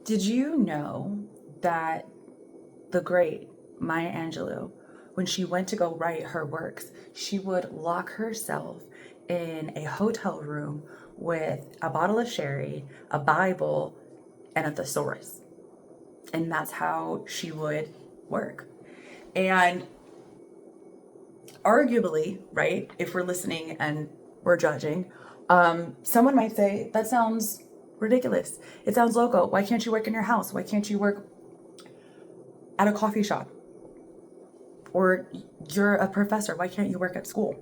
Did you know that the great Maya Angelou, when she went to go write her works, she would lock herself in a hotel room with a bottle of sherry, a Bible, and a thesaurus. And that's how she would work. And arguably, right, if we're listening and we're judging, someone might say, that sounds ridiculous. It sounds loco. Why can't you work in your house? Why can't you work at a coffee shop? Or you're a professor. Why can't you work at school?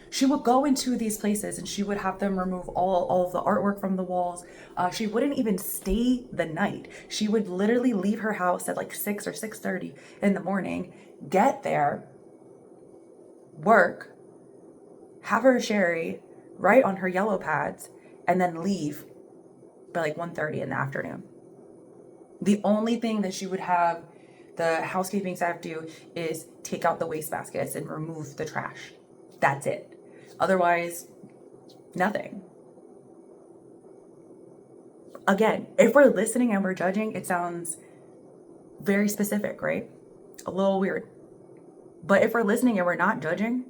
She would go into these places and she would have them remove all of the artwork from the walls. She wouldn't even stay the night. She would literally leave her house at like 6 or 6:30 in the morning, get there, work, have her sherry, write on her yellow pads, and then leave by like 1:30 in the afternoon. The only thing that she would have the housekeeping staff do is take out the waste baskets and remove the trash. That's it. Otherwise, nothing. Again, if we're listening and we're judging, it sounds very specific, right? A little weird. But if we're listening and we're not judging,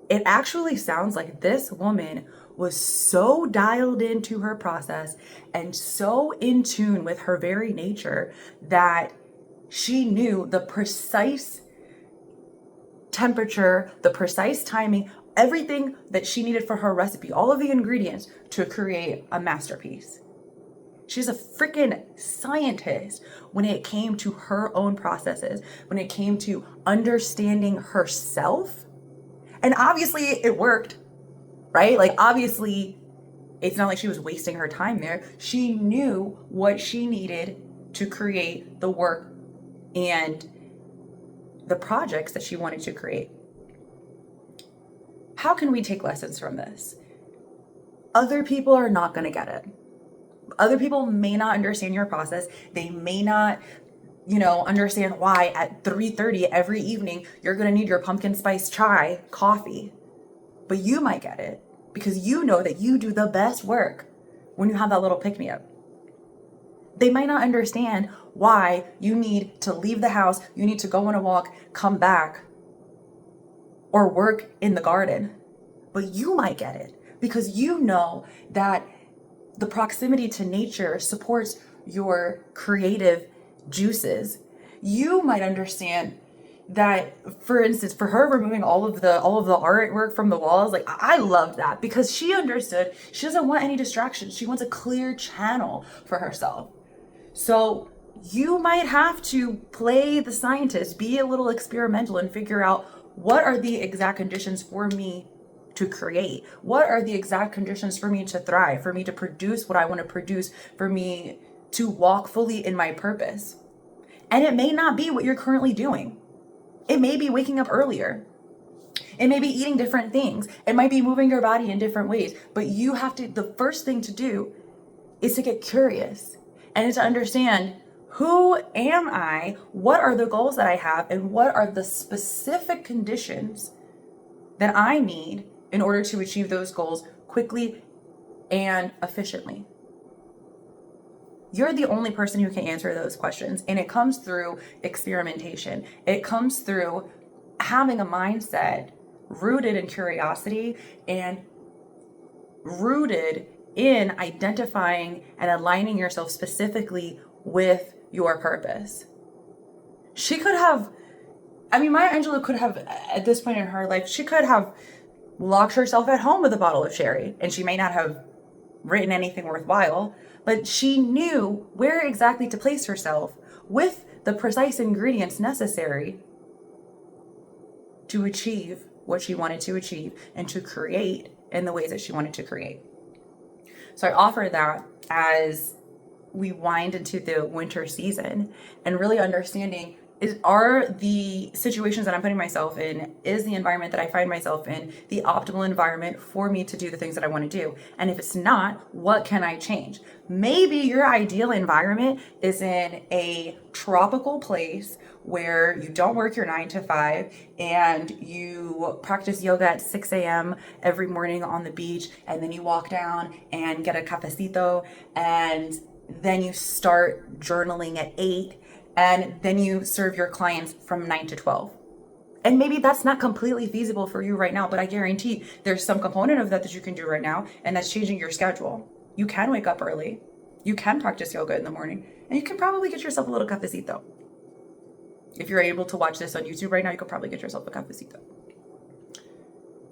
it actually sounds like this woman was so dialed into her process and so in tune with her very nature that she knew the precise temperature, the precise timing, everything that she needed for her recipe, all of the ingredients to create a masterpiece. She's a freaking scientist when it came to her own processes, when it came to understanding herself. And obviously it worked, right? Like, obviously, it's not like she was wasting her time there. She knew what she needed to create the work and the projects that she wanted to create. How can we take lessons from this? Other people are not going to get it. Other people may not understand your process. They may not, understand why at 3:30 every evening you're going to need your pumpkin spice chai coffee. But you might get it because you know that you do the best work when you have that little pick-me-up. They might not understand why you need to leave the house, you need to go on a walk, come back, or work in the garden. But you might get it because you know that the proximity to nature supports your creative juices. You might understand that, for instance, for her removing all of the artwork from the walls, like, I loved that because she understood she doesn't want any distractions. She wants a clear channel for herself. So you might have to play the scientist, be a little experimental and figure out what are the exact conditions for me to create? What are the exact conditions for me to thrive, for me to produce what I want to produce, for me to walk fully in my purpose? And it may not be what you're currently doing. It may be waking up earlier. It may be eating different things. It might be moving your body in different ways. But you have to, the first thing to do is to get curious and to understand, who am I? What are the goals that I have? And what are the specific conditions that I need in order to achieve those goals quickly and efficiently? You're the only person who can answer those questions. And it comes through experimentation. It comes through having a mindset rooted in curiosity and rooted in identifying and aligning yourself specifically with your purpose. She could have, Maya Angelou could have, at this point in her life, she could have locked herself at home with a bottle of sherry, and she may not have written anything worthwhile, but she knew where exactly to place herself with the precise ingredients necessary to achieve what she wanted to achieve and to create in the ways that she wanted to create. So I offer that as we wind into the winter season and really understanding, are the situations that I'm putting myself in, is the environment that I find myself in the optimal environment for me to do the things that I want to do? And if it's not, what can I change? Maybe your ideal environment is in a tropical place where you don't work your 9 to 5 and you practice yoga at 6 a.m. every morning on the beach, and then you walk down and get a cafecito and then you start journaling at 8, and then you serve your clients from 9 to 12. And maybe that's not completely feasible for you right now, but I guarantee there's some component of that you can do right now, and that's changing your schedule. You can wake up early. You can practice yoga in the morning, and you can probably get yourself a little cafecito. If you're able to watch this on YouTube right now, you could probably get yourself a cafecito.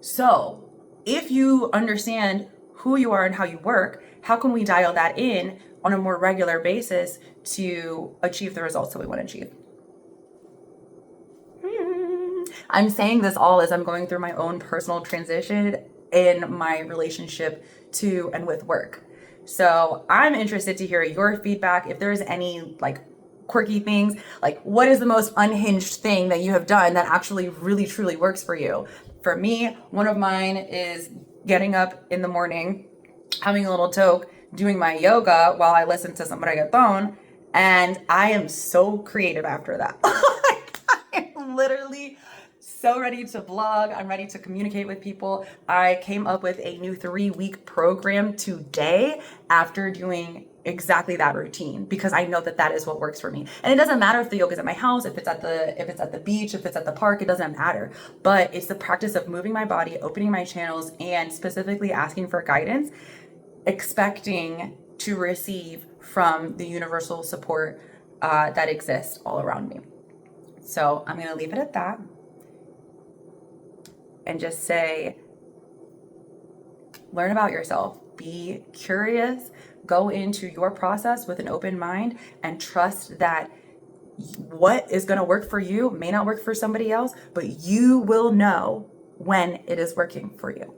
So if you understand who you are and how you work, how can we dial that in on a more regular basis to achieve the results that we want to achieve? I'm saying this all as I'm going through my own personal transition in my relationship to and with work. So I'm interested to hear your feedback. If there's any like quirky things, like what is the most unhinged thing that you have done that actually really truly works for you? For me, one of mine is getting up in the morning, having a little toke, doing my yoga while I listen to some reggaeton, and I am so creative after that. I am literally so ready to blog. I'm ready to communicate with people. I came up with a new 3-week program today after doing exactly that routine, because I know that that is what works for me. And it doesn't matter if the yoga is at my house, if it's at the beach, if it's at the park, it doesn't matter. But it's the practice of moving my body, opening my channels, and specifically asking for guidance, expecting to receive from the universal support that exists all around me. So I'm going to leave it at that and just say, learn about yourself, be curious, go into your process with an open mind, and trust that what is going to work for you may not work for somebody else, but you will know when it is working for you.